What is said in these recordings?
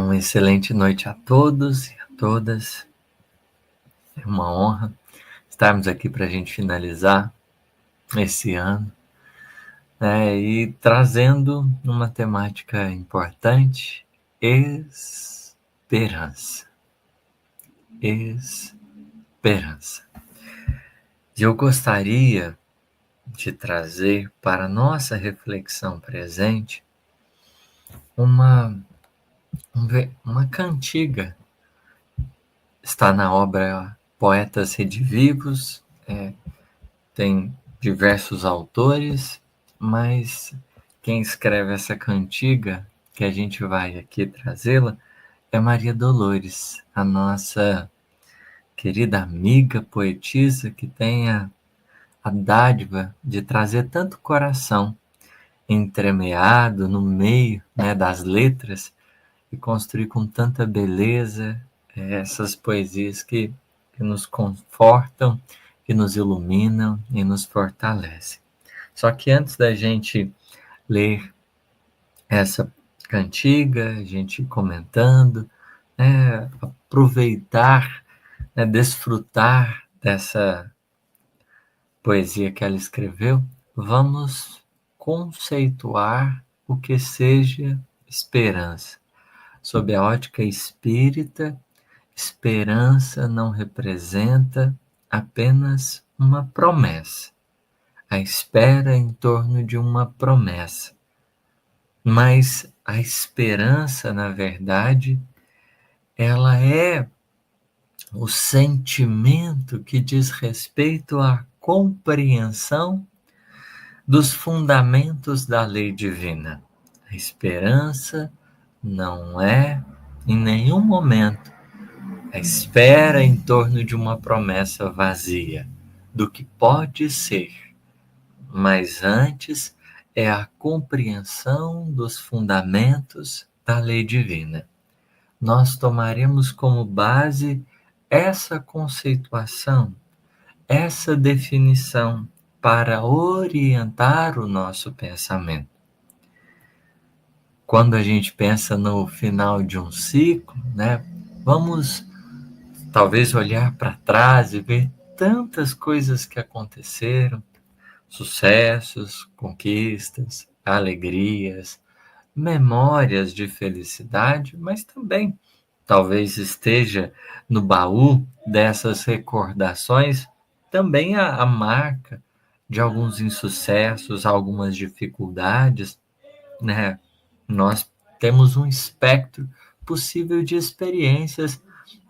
Uma excelente noite a todos e a todas. É uma honra estarmos aqui para a gente finalizar esse ano, né, e trazendo uma temática importante: esperança. Esperança. E eu gostaria de trazer para a nossa reflexão presente uma cantiga. Está na obra Poetas Redivivos, tem diversos autores, mas quem escreve essa cantiga, que a gente vai aqui trazê-la, é Maria Dolores, a nossa querida amiga poetisa, que tem a dádiva de trazer tanto coração entremeado no meio, né, das letras, e construir com tanta beleza essas poesias que nos confortam, que nos iluminam e nos fortalecem. Só que antes da gente ler essa cantiga, a gente comentando, né, aproveitar, né, desfrutar dessa poesia que ela escreveu, vamos conceituar o que seja esperança. Sob a ótica espírita, esperança não representa apenas uma promessa, a espera em torno de uma promessa. Mas a esperança, na verdade, ela é o sentimento que diz respeito à compreensão dos fundamentos da lei divina. A esperança não é, em nenhum momento, a espera em torno de uma promessa vazia, do que pode ser, mas antes é a compreensão dos fundamentos da lei divina. Nós tomaremos como base essa conceituação, essa definição, para orientar o nosso pensamento. Quando a gente pensa no final de um ciclo, né, vamos talvez olhar para trás e ver tantas coisas que aconteceram, sucessos, conquistas, alegrias, memórias de felicidade, mas também talvez esteja no baú dessas recordações também a marca de alguns insucessos, algumas dificuldades, né? Nós temos um espectro possível de experiências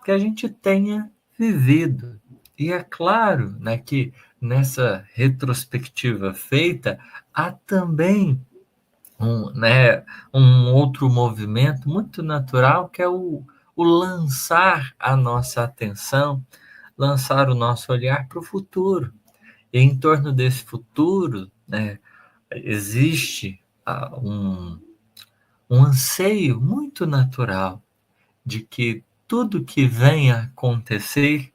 que a gente tenha vivido. E é claro, né, que nessa retrospectiva feita, há também um outro movimento muito natural, que é o lançar a nossa atenção, lançar o nosso olhar para o futuro. E em torno desse futuro, né, existe um anseio muito natural de que tudo que vem a acontecer,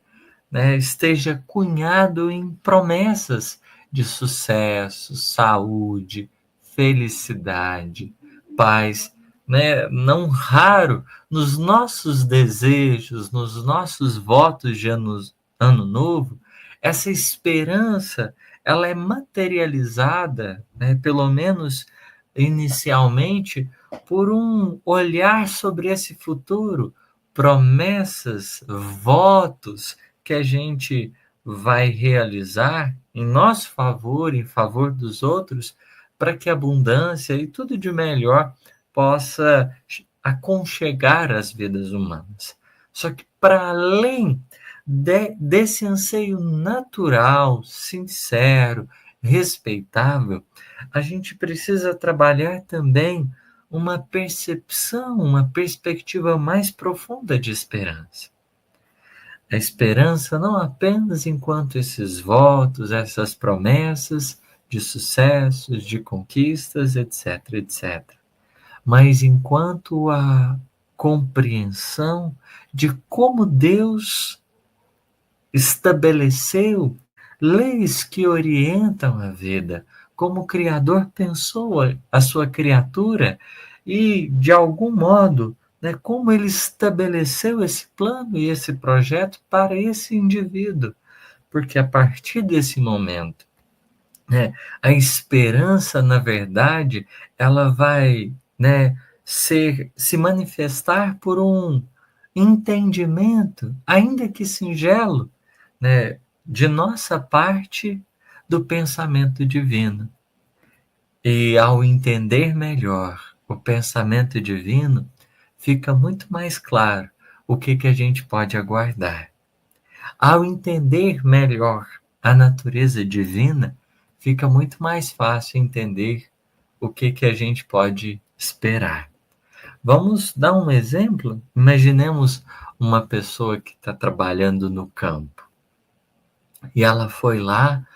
né, esteja cunhado em promessas de sucesso, saúde, felicidade, paz, né? Não raro, nos nossos desejos, nos nossos votos de ano novo, essa esperança, ela é materializada, né, pelo menos inicialmente, por um olhar sobre esse futuro, promessas, votos que a gente vai realizar em nosso favor, em favor dos outros, para que a abundância e tudo de melhor possa aconchegar as vidas humanas. Só que, para além desse anseio natural, sincero, respeitável, a gente precisa trabalhar também uma percepção, uma perspectiva mais profunda de esperança. A esperança não apenas enquanto esses votos, essas promessas de sucessos, de conquistas, etc, etc. Mas enquanto a compreensão de como Deus estabeleceu leis que orientam a vida, como o Criador pensou a sua criatura e, de algum modo, né, como ele estabeleceu esse plano e esse projeto para esse indivíduo, porque a partir desse momento, né, a esperança, na verdade, ela vai, né, se manifestar por um entendimento, ainda que singelo, né, de nossa parte do pensamento divino. E ao entender melhor o pensamento divino, fica muito mais claro o que a gente pode aguardar. Ao entender melhor a natureza divina, fica muito mais fácil entender o que a gente pode esperar. Vamos dar um exemplo? Imaginemos uma pessoa que está trabalhando no campo e ela foi lá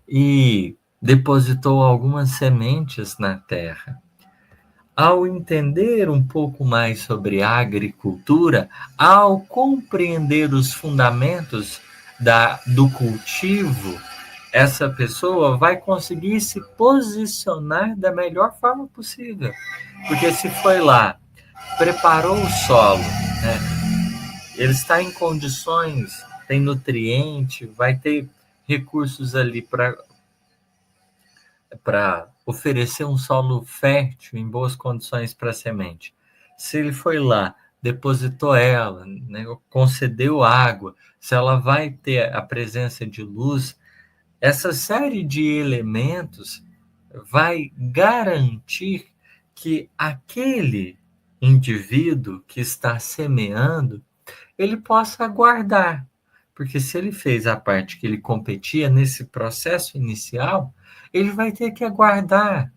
e depositou algumas sementes na terra. Ao entender um pouco mais sobre a agricultura, ao compreender os fundamentos do cultivo, essa pessoa vai conseguir se posicionar da melhor forma possível. Porque se foi lá, preparou o solo, né? Ele está em condições, tem nutriente, vai ter recursos ali para oferecer um solo fértil em boas condições para a semente. Se ele foi lá, depositou ela, né, concedeu água, se ela vai ter a presença de luz, essa série de elementos vai garantir que aquele indivíduo que está semeando, ele possa aguardar. Porque se ele fez a parte que ele competia nesse processo inicial, ele vai ter que aguardar.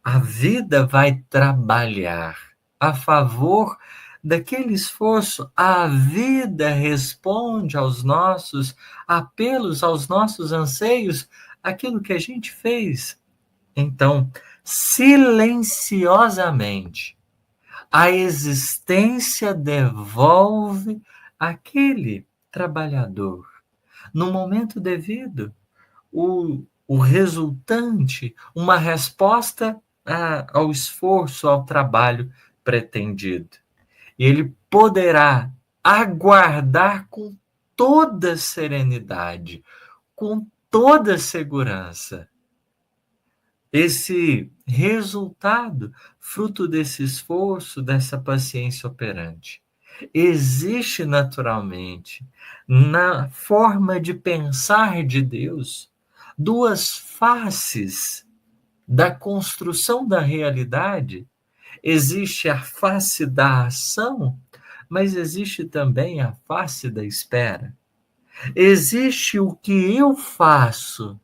A vida vai trabalhar a favor daquele esforço. A vida responde aos nossos apelos, aos nossos anseios, aquilo que a gente fez. Então, silenciosamente, a existência devolve àquele trabalhador, no momento devido, o resultante, uma resposta ao esforço, ao trabalho pretendido. E ele poderá aguardar com toda serenidade, com toda segurança, esse resultado, fruto desse esforço, dessa paciência operante. Existe naturalmente, na forma de pensar de Deus, duas faces da construção da realidade. Existe a face da ação, mas existe também a face da espera. Existe o que eu faço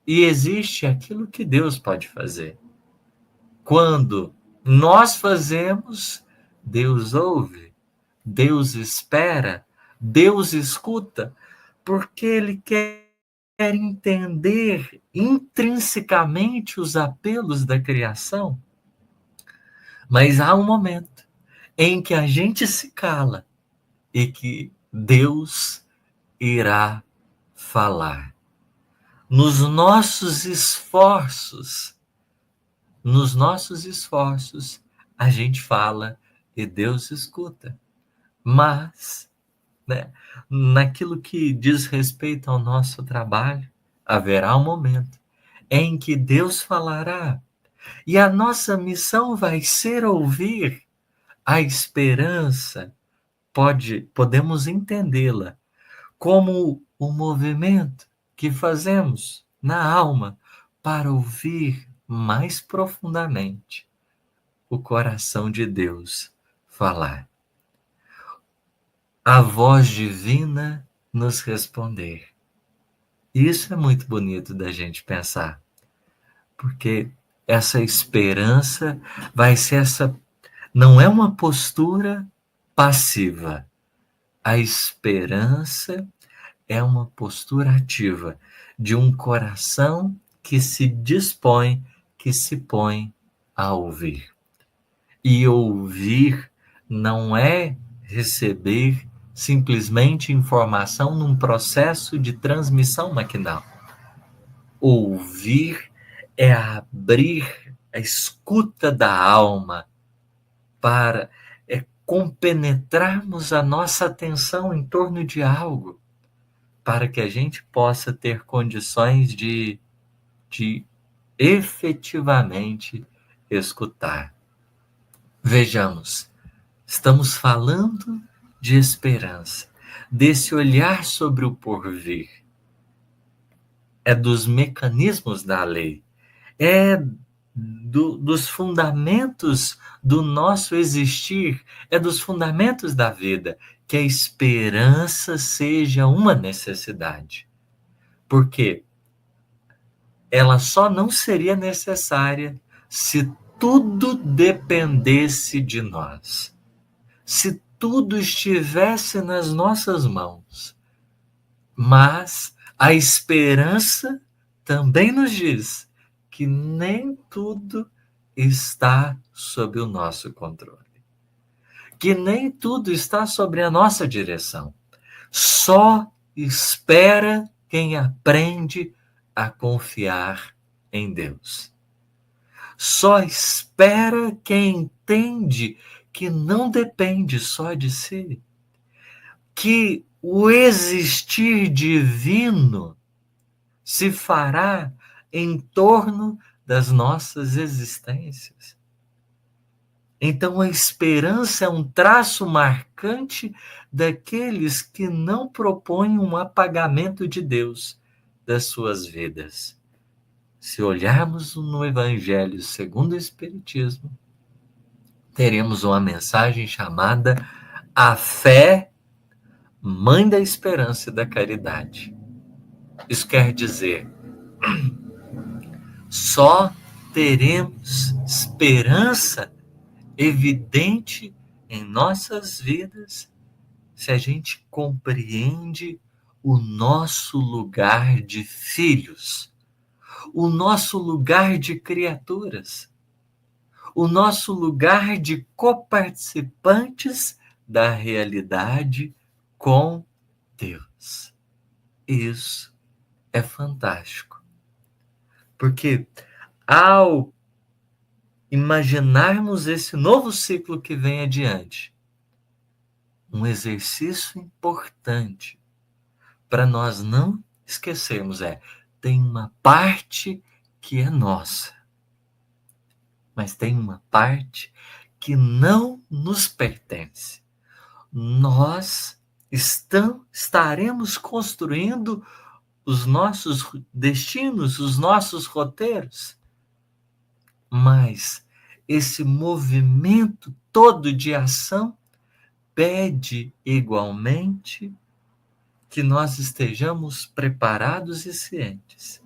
e existe aquilo que Deus pode fazer. Quando nós fazemos, Deus ouve, Deus espera, Deus escuta, porque Ele quer entender intrinsecamente os apelos da criação. Mas há um momento em que a gente se cala e que Deus irá falar. Nos nossos esforços, a gente fala e Deus escuta. Mas, né, naquilo que diz respeito ao nosso trabalho, haverá um momento em que Deus falará. E a nossa missão vai ser ouvir. A esperança podemos entendê-la como o movimento que fazemos na alma para ouvir mais profundamente o coração de Deus falar. A voz divina nos responder. Isso é muito bonito da gente pensar, porque essa esperança vai ser não é uma postura passiva. A esperança é uma postura ativa de um coração que se dispõe, que se põe a ouvir. E ouvir não é receber simplesmente informação num processo de transmissão maquinal. Ouvir é abrir a escuta da alma para compenetrarmos a nossa atenção em torno de algo, para que a gente possa ter condições de efetivamente escutar. Vejamos, estamos falando de esperança, desse olhar sobre o porvir. É dos mecanismos da lei, é dos fundamentos do nosso existir, é dos fundamentos da vida, que a esperança seja uma necessidade. Porque ela só não seria necessária se tudo dependesse de nós. Se tudo estivesse nas nossas mãos. Mas a esperança também nos diz que nem tudo está sob o nosso controle. Que nem tudo está sobre a nossa direção. Só espera quem aprende a confiar em Deus. Só espera quem entende que não depende só de si, que o existir divino se fará em torno das nossas existências. Então, a esperança é um traço marcante daqueles que não propõem um apagamento de Deus das suas vidas. Se olharmos no Evangelho segundo o Espiritismo, teremos uma mensagem chamada a fé, mãe da esperança e da caridade. Isso quer dizer, só teremos esperança evidente em nossas vidas se a gente compreende o nosso lugar de filhos, o nosso lugar de criaturas, o nosso lugar de coparticipantes da realidade com Deus. Isso é fantástico, porque ao imaginarmos esse novo ciclo que vem adiante, um exercício importante para nós não esquecermos tem uma parte que é nossa, mas tem uma parte que não nos pertence. Nós estaremos construindo os nossos destinos, os nossos roteiros, mas esse movimento todo de ação pede igualmente que nós estejamos preparados e cientes.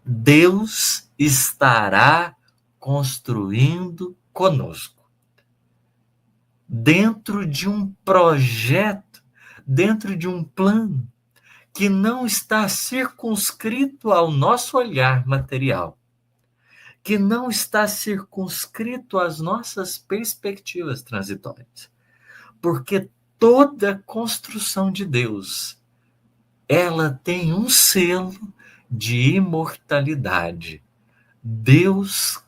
Deus estará construindo conosco, dentro de um projeto, dentro de um plano que não está circunscrito ao nosso olhar material, que não está circunscrito às nossas perspectivas transitórias. Porque toda construção de Deus, ela tem um selo de imortalidade. Deus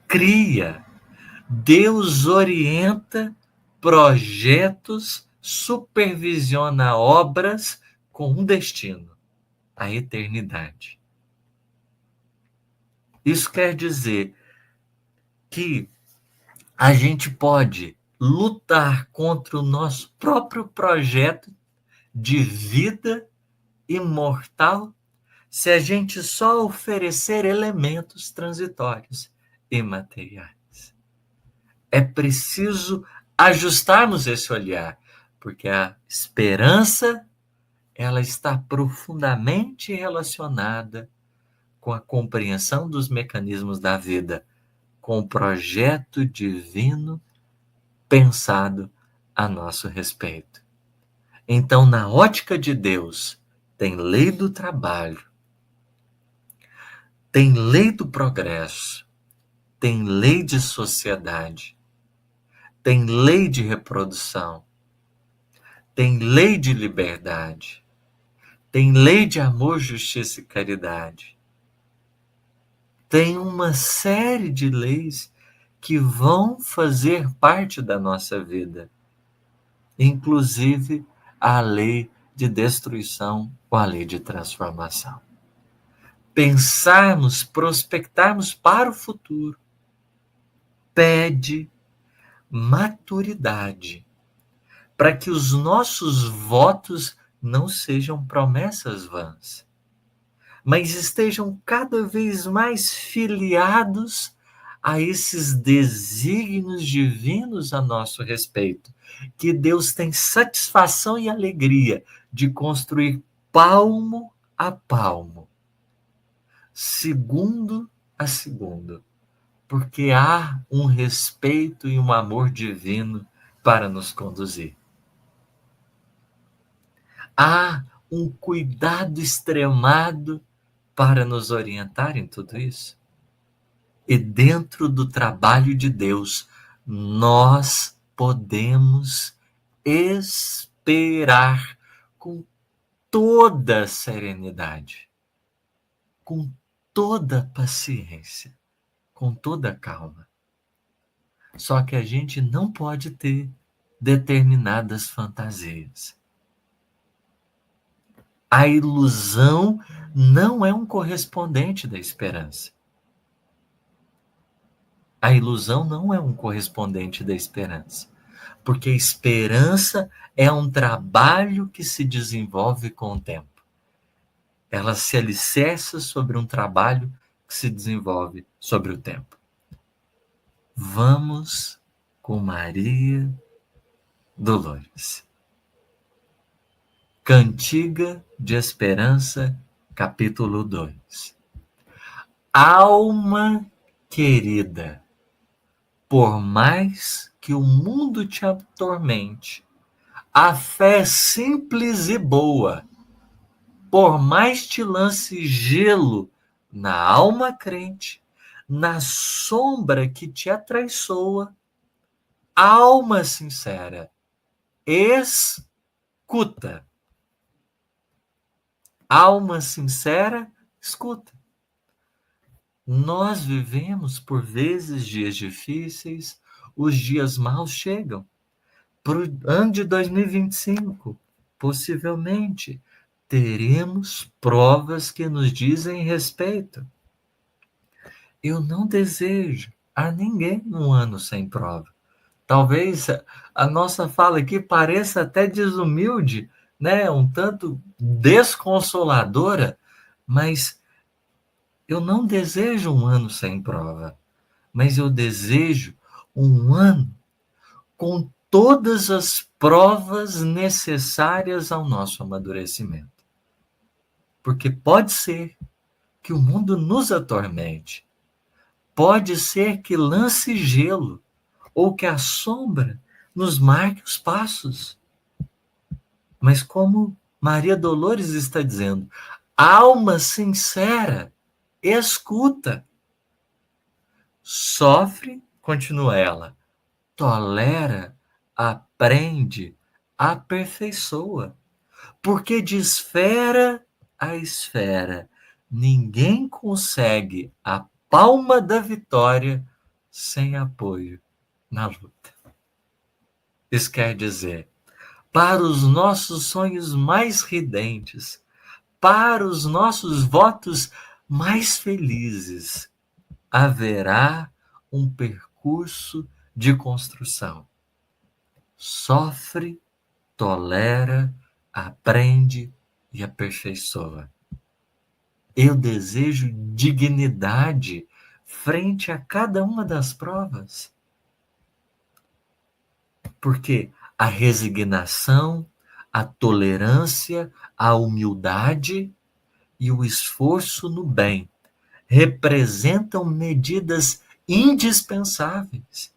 cria, Deus orienta projetos, supervisiona obras com um destino, a eternidade. Isso quer dizer que a gente pode lutar contra o nosso próprio projeto de vida imortal se a gente só oferecer elementos transitórios e materiais. É preciso ajustarmos esse olhar, porque a esperança ela está profundamente relacionada com a compreensão dos mecanismos da vida, com o projeto divino pensado a nosso respeito. Então, na ótica de Deus, tem lei do trabalho, tem lei do progresso, tem lei de sociedade, tem lei de reprodução, tem lei de liberdade, tem lei de amor, justiça e caridade. Tem uma série de leis que vão fazer parte da nossa vida, inclusive a lei de destruição ou a lei de transformação. Pensarmos, prospectarmos para o futuro, pede maturidade para que os nossos votos não sejam promessas vãs, mas estejam cada vez mais filiados a esses desígnios divinos a nosso respeito, que Deus tem satisfação e alegria de construir palmo a palmo, segundo a segundo, porque há um respeito e um amor divino para nos conduzir. Há um cuidado extremado para nos orientar em tudo isso. E dentro do trabalho de Deus, nós podemos esperar com toda serenidade, com toda paciência, com toda calma. Só que a gente não pode ter determinadas fantasias. A ilusão não é um correspondente da esperança. A ilusão não é um correspondente da esperança, porque a esperança é um trabalho que se desenvolve com o tempo. Ela se alicerça sobre um trabalho que se desenvolve sobre o tempo. Vamos com Maria Dolores. Cantiga de Esperança, capítulo 2. Alma querida, por mais que o mundo te atormente, a fé simples e boa, por mais te lance gelo na alma crente, na sombra que te atraiçoa, alma sincera, escuta. Alma sincera, escuta. Nós vivemos, por vezes, dias difíceis, os dias maus chegam. Para o ano de 2025, possivelmente, teremos provas que nos dizem respeito. Eu não desejo a ninguém um ano sem prova. Talvez a nossa fala aqui pareça até desumilde, né? Um tanto desconsoladora, mas eu não desejo um ano sem prova, mas eu desejo um ano com todas as provas necessárias ao nosso amadurecimento. Porque pode ser que o mundo nos atormente, pode ser que lance gelo, ou que a sombra nos marque os passos. Mas como Maria Dolores está dizendo, alma sincera, escuta. Sofre, continua ela, tolera, aprende, aperfeiçoa. Porque de esfera a esfera, ninguém consegue a palma da vitória sem apoio na luta. Isso quer dizer, para os nossos sonhos mais ridentes, para os nossos votos mais felizes, haverá um percurso de construção. Sofre, tolera, aprende e aperfeiçoa. Eu desejo dignidade frente a cada uma das provas. Porque a resignação, a tolerância, a humildade e o esforço no bem representam medidas indispensáveis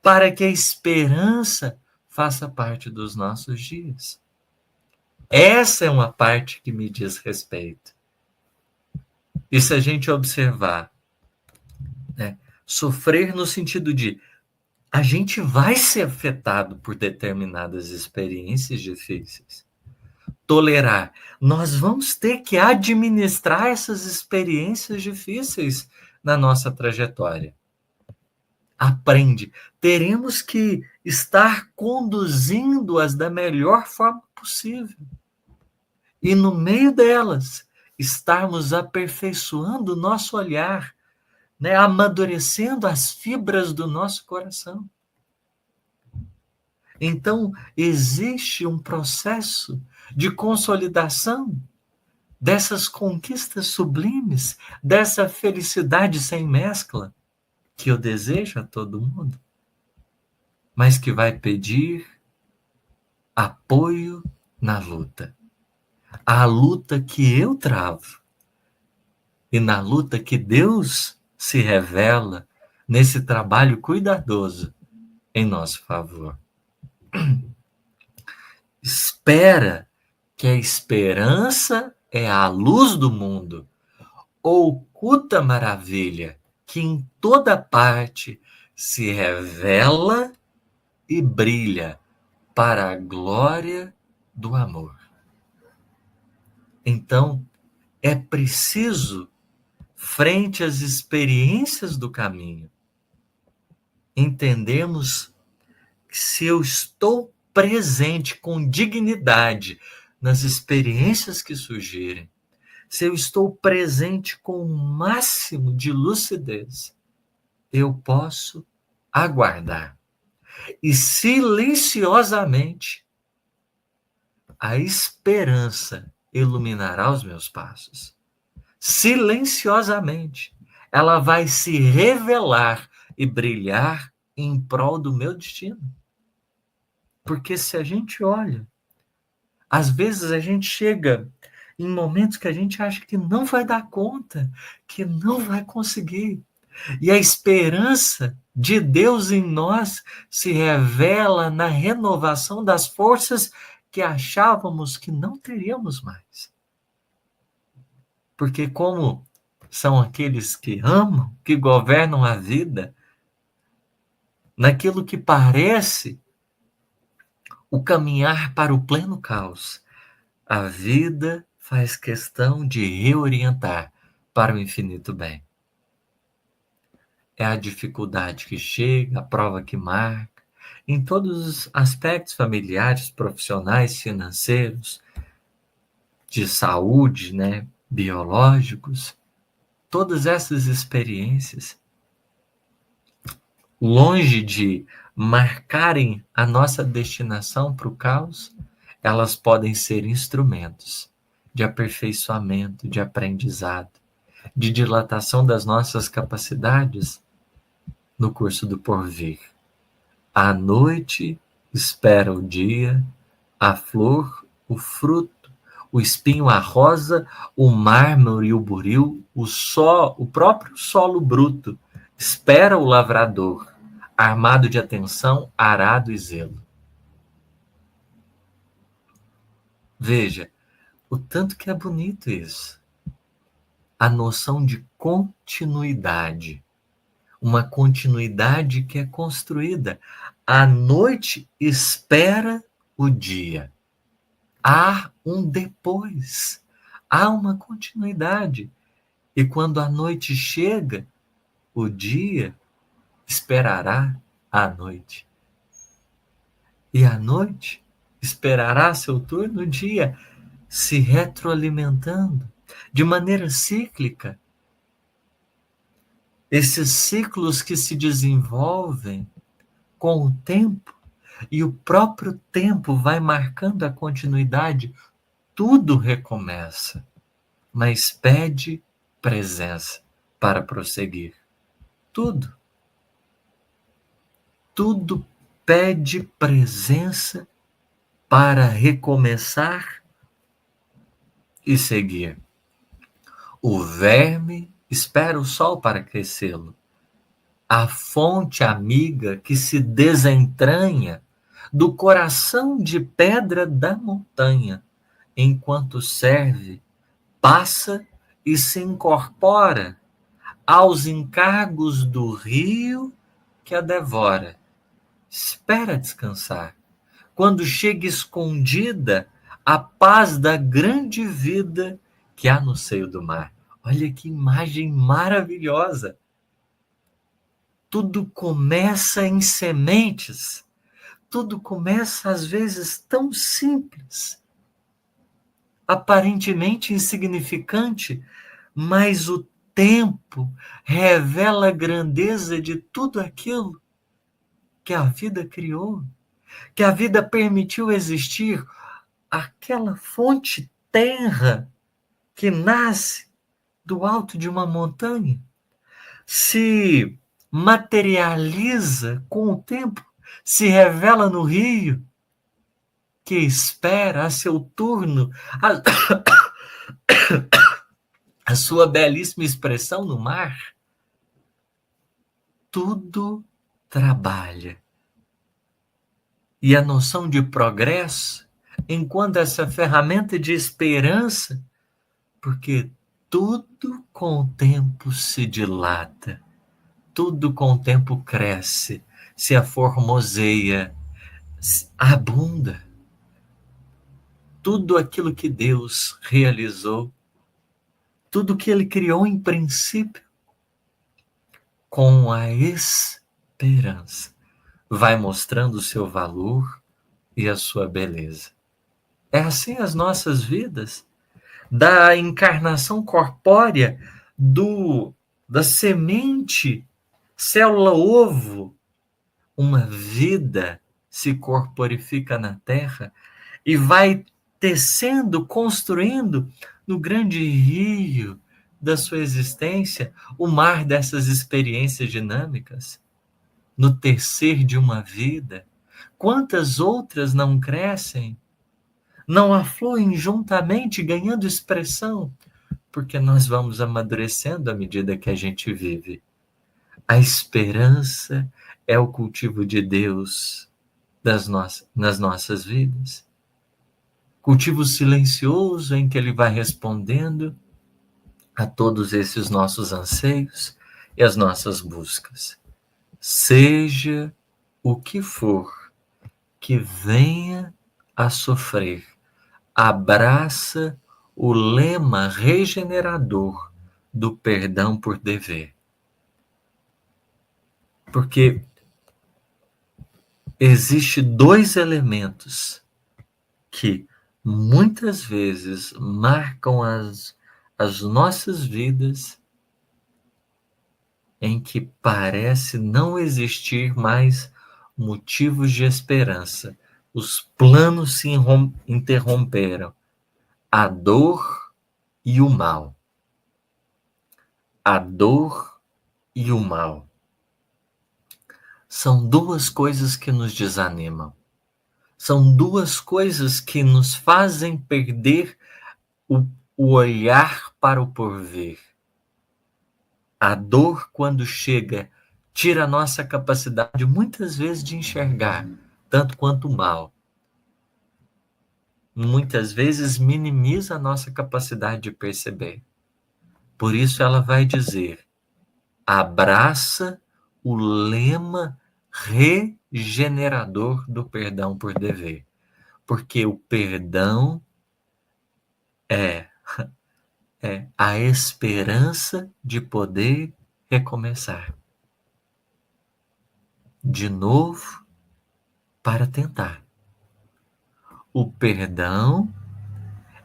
para que a esperança faça parte dos nossos dias. Essa é uma parte que me diz respeito. E se a gente observar, né, sofrer no sentido de a gente vai ser afetado por determinadas experiências difíceis. Tolerar. Nós vamos ter que administrar essas experiências difíceis na nossa trajetória. aprende. Teremos que estar conduzindo-as da melhor forma possível. E no meio delas, estarmos aperfeiçoando o nosso olhar, né? Amadurecendo as fibras do nosso coração. Então, existe um processo de consolidação dessas conquistas sublimes, dessa felicidade sem mescla, que eu desejo a todo mundo, mas que vai pedir apoio na luta. A luta que eu travo e na luta que Deus se revela nesse trabalho cuidadoso em nosso favor. Espera que a esperança é a luz do mundo, oculta maravilha que em toda parte se revela e brilha para a glória do amor. Então, é preciso, frente às experiências do caminho, entendermos que se eu estou presente com dignidade nas experiências que surgirem, se eu estou presente com o máximo de lucidez, eu posso aguardar. E silenciosamente, a esperança iluminará os meus passos. Silenciosamente, ela vai se revelar e brilhar em prol do meu destino. Porque se a gente olha, às vezes a gente chega em momentos que a gente acha que não vai dar conta, que não vai conseguir. E a esperança de Deus em nós se revela na renovação das forças que achávamos que não teríamos mais. Porque como são aqueles que amam, que governam a vida, naquilo que parece o caminhar para o pleno caos, a vida faz questão de reorientar para o infinito bem. É a dificuldade que chega, a prova que marca, em todos os aspectos familiares, profissionais, financeiros, de saúde, né, biológicos, todas essas experiências, longe de marcarem a nossa destinação para o caos, elas podem ser instrumentos de aperfeiçoamento, de aprendizado, de dilatação das nossas capacidades no curso do porvir. A noite espera o dia, a flor, o fruto, o espinho, a rosa, o mármore e o buril, o próprio solo bruto, espera o lavrador, armado de atenção, arado e zelo. Veja, o tanto que é bonito isso. A noção de continuidade. Uma continuidade que é construída. A noite espera o dia. Há um depois. Há uma continuidade. E quando a noite chega, o dia esperará a noite. E a noite esperará seu turno, o dia, se retroalimentando de maneira cíclica. Esses ciclos que se desenvolvem com o tempo, e o próprio tempo vai marcando a continuidade, tudo recomeça, mas pede presença para prosseguir. Tudo. Tudo pede presença para recomeçar e seguir. O verme espera o sol para crescê-lo. A fonte amiga que se desentranha do coração de pedra da montanha, enquanto serve, passa e se incorpora aos encargos do rio que a devora. Espera descansar. Quando chega escondida a paz da grande vida que há no seio do mar. Olha que imagem maravilhosa. Tudo começa em sementes. Tudo começa, às vezes, tão simples, aparentemente insignificante, mas o tempo revela a grandeza de tudo aquilo que a vida criou, que a vida permitiu existir, aquela fonte terra que nasce do alto de uma montanha, se materializa com o tempo, se revela no rio, que espera a seu turno, a sua belíssima expressão no mar. Tudo trabalha. E a noção de progresso, enquanto essa ferramenta de esperança, porque tudo com o tempo se dilata, tudo com o tempo cresce, se aformoseia, abunda. Tudo aquilo que Deus realizou, tudo que Ele criou em princípio, com a esperança, vai mostrando o seu valor e a sua beleza. É assim as nossas vidas, da encarnação corpórea, da semente, célula-ovo, uma vida se corporifica na Terra e vai tecendo, construindo no grande rio da sua existência, o mar dessas experiências dinâmicas, no tecer de uma vida. Quantas outras não crescem, não afluem juntamente, ganhando expressão, porque nós vamos amadurecendo à medida que a gente vive. A esperança é o cultivo de Deus nas nossas vidas. Cultivo silencioso em que Ele vai respondendo a todos esses nossos anseios e as nossas buscas. Seja o que for que venha a sofrer, abraça o lema regenerador do perdão por dever. Porque existe dois elementos que muitas vezes marcam as nossas vidas, em que parece não existir mais motivos de esperança. Os planos se interromperam. A dor e o mal. A dor e o mal. São duas coisas que nos desanimam. São duas coisas que nos fazem perder o olhar para o porvir. A dor, quando chega, tira a nossa capacidade, muitas vezes, de enxergar, tanto quanto o mal. Muitas vezes minimiza a nossa capacidade de perceber. Por isso ela vai dizer, abraça o lema regenerador do perdão por dever. Porque o perdão é a esperança de poder recomeçar. De novo, para tentar. O perdão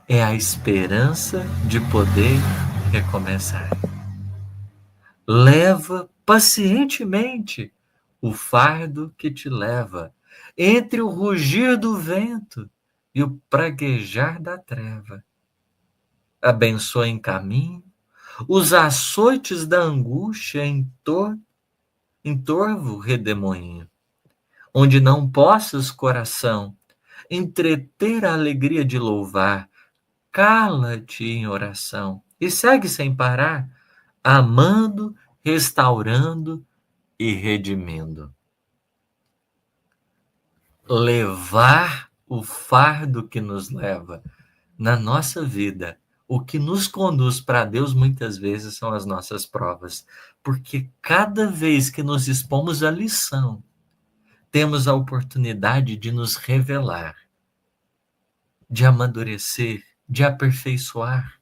é a esperança de poder recomeçar. Leva pacientemente o fardo que te leva entre o rugir do vento e o praguejar da treva. Abençoa em caminho os açoites da angústia em torvo redemoinho, onde não possas, coração, entreter a alegria de louvar. Cala-te em oração e segue sem parar, amando, restaurando e redimindo. Levar o fardo que nos leva na nossa vida, o que nos conduz para Deus muitas vezes são as nossas provas, porque cada vez que nos expomos à lição, temos a oportunidade de nos revelar, de amadurecer, de aperfeiçoar.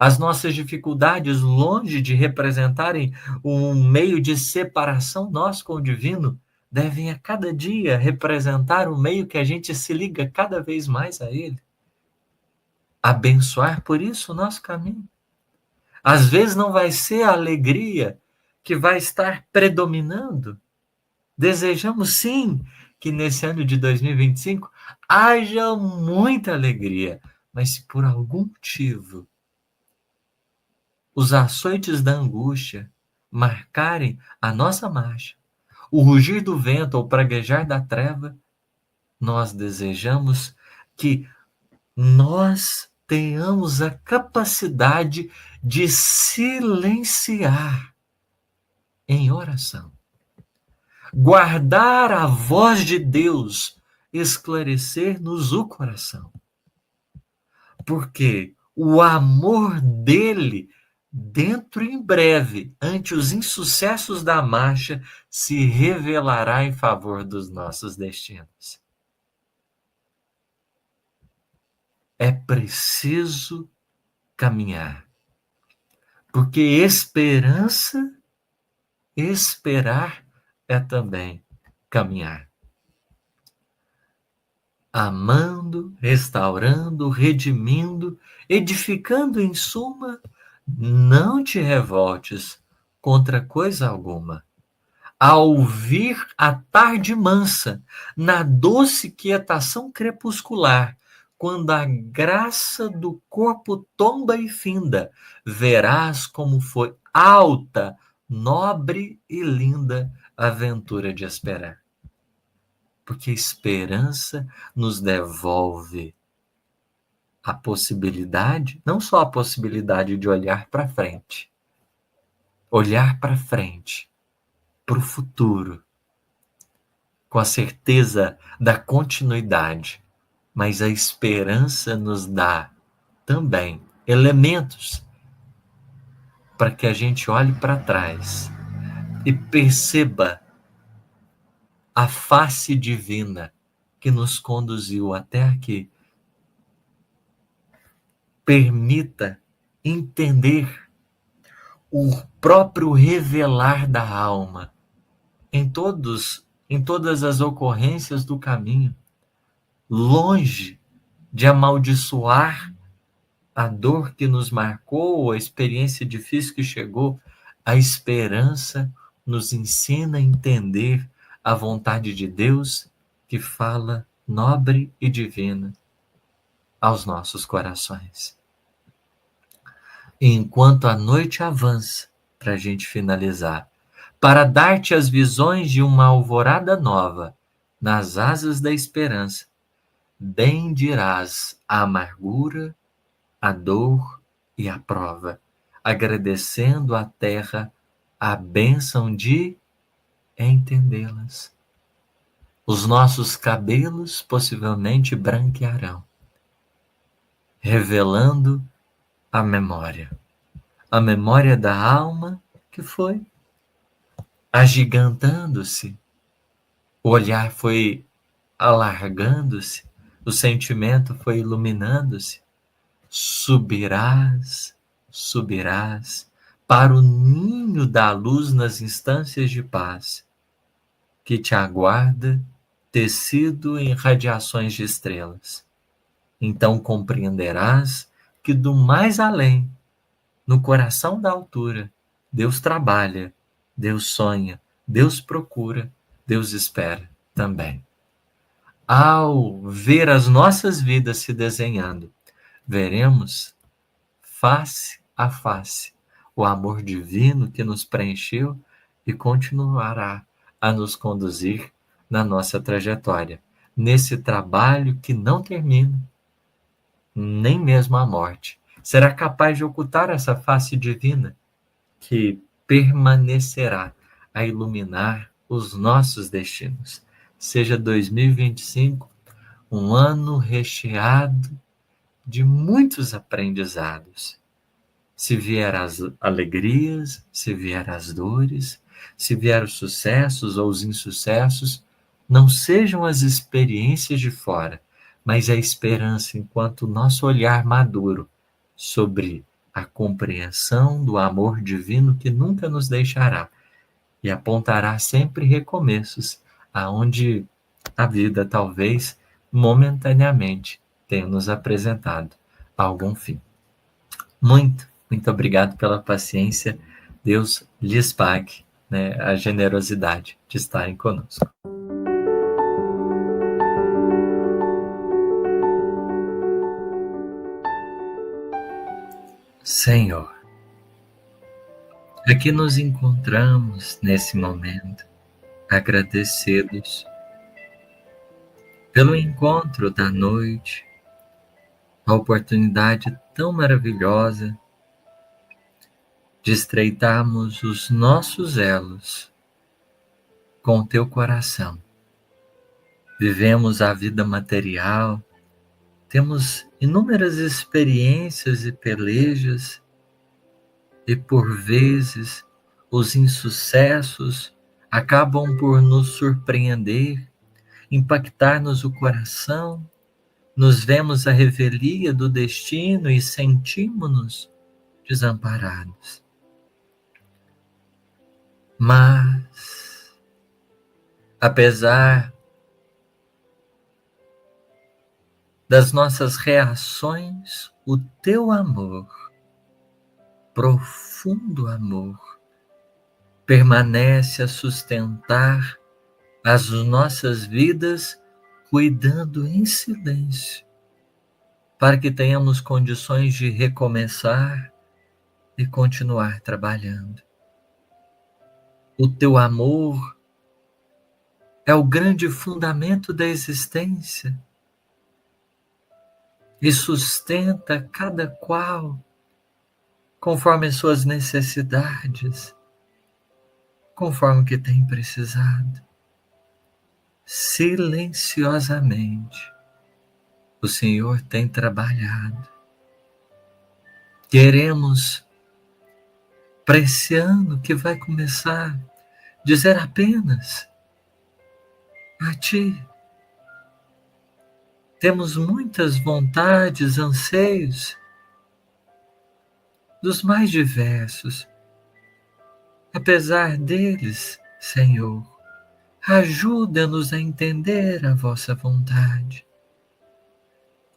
As nossas dificuldades, longe de representarem um meio de separação nosso com o divino, devem a cada dia representar um meio que a gente se liga cada vez mais a ele. Abençoar por isso o nosso caminho. Às vezes não vai ser a alegria que vai estar predominando. Desejamos sim que nesse ano de 2025 haja muita alegria, mas se por algum motivo os açoites da angústia marcarem a nossa marcha, o rugir do vento ou o praguejar da treva, nós desejamos que nós tenhamos a capacidade de silenciar em oração, guardar a voz de Deus, esclarecer-nos o coração, porque o amor dele, dentro em breve, ante os insucessos da marcha, se revelará em favor dos nossos destinos. É preciso caminhar, porque esperar é também caminhar. Amando, restaurando, redimindo, edificando, em suma, não te revoltes contra coisa alguma. Ao vir a tarde mansa, na doce quietação crepuscular, quando a graça do corpo tomba e finda, verás como foi alta, nobre e linda a aventura de esperar. Porque a esperança nos devolve a possibilidade, não só a possibilidade de olhar para frente, para o futuro, com a certeza da continuidade, mas a esperança nos dá também elementos para que a gente olhe para trás e perceba a face divina que nos conduziu até aqui. Permita entender o próprio revelar da alma em todas as ocorrências do caminho, longe de amaldiçoar a dor que nos marcou, a experiência difícil que chegou. A esperança nos ensina a entender a vontade de Deus que fala nobre e divina aos nossos corações. E enquanto a noite avança, para a gente finalizar, para dar-te as visões de uma alvorada nova, nas asas da esperança, bem dirás a amargura, a dor e a prova, agradecendo à terra a bênção de entendê-las. Os nossos cabelos possivelmente branquearão, revelando a memória da alma que foi agigantando-se, o olhar foi alargando-se, o sentimento foi iluminando-se. Subirás para o ninho da luz nas instâncias de paz, que te aguarda tecido em radiações de estrelas. Então compreenderás que do mais além, no coração da altura, Deus trabalha, Deus sonha, Deus procura, Deus espera também. Ao ver as nossas vidas se desenhando, veremos face a face o amor divino que nos preencheu e continuará a nos conduzir na nossa trajetória, nesse trabalho que não termina, nem mesmo a morte será capaz de ocultar essa face divina que permanecerá a iluminar os nossos destinos. Seja 2025 um ano recheado de muitos aprendizados. Se vier as alegrias, se vier as dores, se vier os sucessos ou os insucessos, não sejam as experiências de fora, mas a esperança enquanto nosso olhar maduro sobre a compreensão do amor divino que nunca nos deixará e apontará sempre recomeços aonde a vida talvez momentaneamente tenha nos apresentado algum fim. Muito, muito obrigado pela paciência. Deus lhes pague, né, a generosidade de estarem conosco. Senhor, aqui nos encontramos nesse momento, agradecidos pelo encontro da noite, a oportunidade tão maravilhosa de estreitarmos os nossos elos com o teu coração. Vivemos a vida material, temos inúmeras experiências e pelejas, e por vezes os insucessos acabam por nos surpreender, impactar-nos o coração, nos vemos à revelia do destino e sentimos-nos desamparados. Mas, apesar das nossas reações, o teu amor, profundo amor, permanece a sustentar as nossas vidas, cuidando em silêncio, para que tenhamos condições de recomeçar e continuar trabalhando. O teu amor é o grande fundamento da existência e sustenta cada qual conforme as suas necessidades, conforme o que tem precisado. Silenciosamente, o Senhor tem trabalhado. Queremos, para esse ano que vai começar, dizer apenas a Ti. Temos muitas vontades, anseios, dos mais diversos. Apesar deles, Senhor, ajuda-nos a entender a vossa vontade.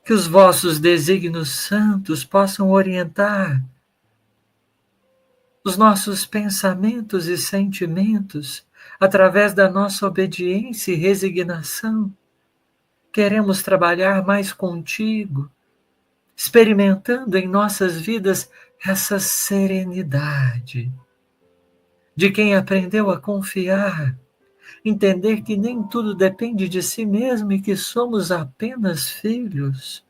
Que os vossos desígnios santos possam orientar os nossos pensamentos e sentimentos através da nossa obediência e resignação. Queremos trabalhar mais contigo, experimentando em nossas vidas essa serenidade de quem aprendeu a confiar, entender que nem tudo depende de si mesmo e que somos apenas filhos.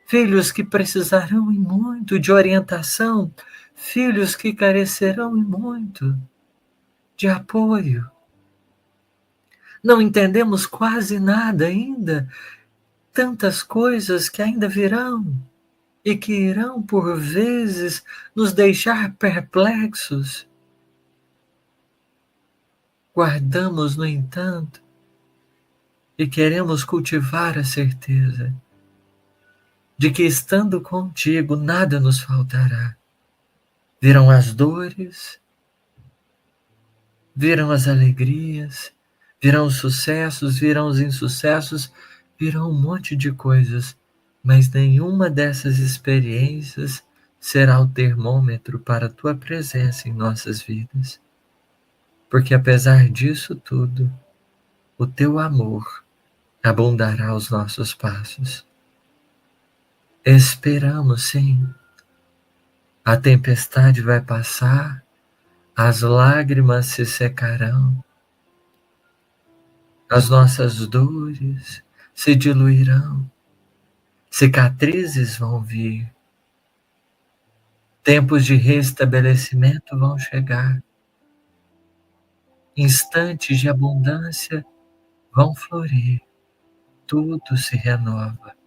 Filhos que precisarão e muito de orientação, filhos que carecerão e muito de apoio. Não entendemos quase nada ainda, tantas coisas que ainda virão e que irão, por vezes, nos deixar perplexos. Guardamos, no entanto, e queremos cultivar a certeza de que, estando contigo, nada nos faltará. Virão as dores, virão as alegrias, virão os sucessos, virão os insucessos, virão um monte de coisas, mas nenhuma dessas experiências será o termômetro para a tua presença em nossas vidas. Porque apesar disso tudo, o teu amor abundará aos nossos passos. Esperamos, sim. A tempestade vai passar, as lágrimas se secarão, as nossas dores se diluirão, cicatrizes vão vir, tempos de restabelecimento vão chegar, instantes de abundância vão florir, tudo se renova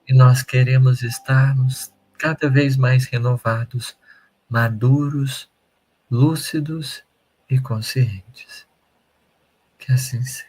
e nós queremos estarmos cada vez mais renovados, maduros, lúcidos e conscientes. Que assim seja.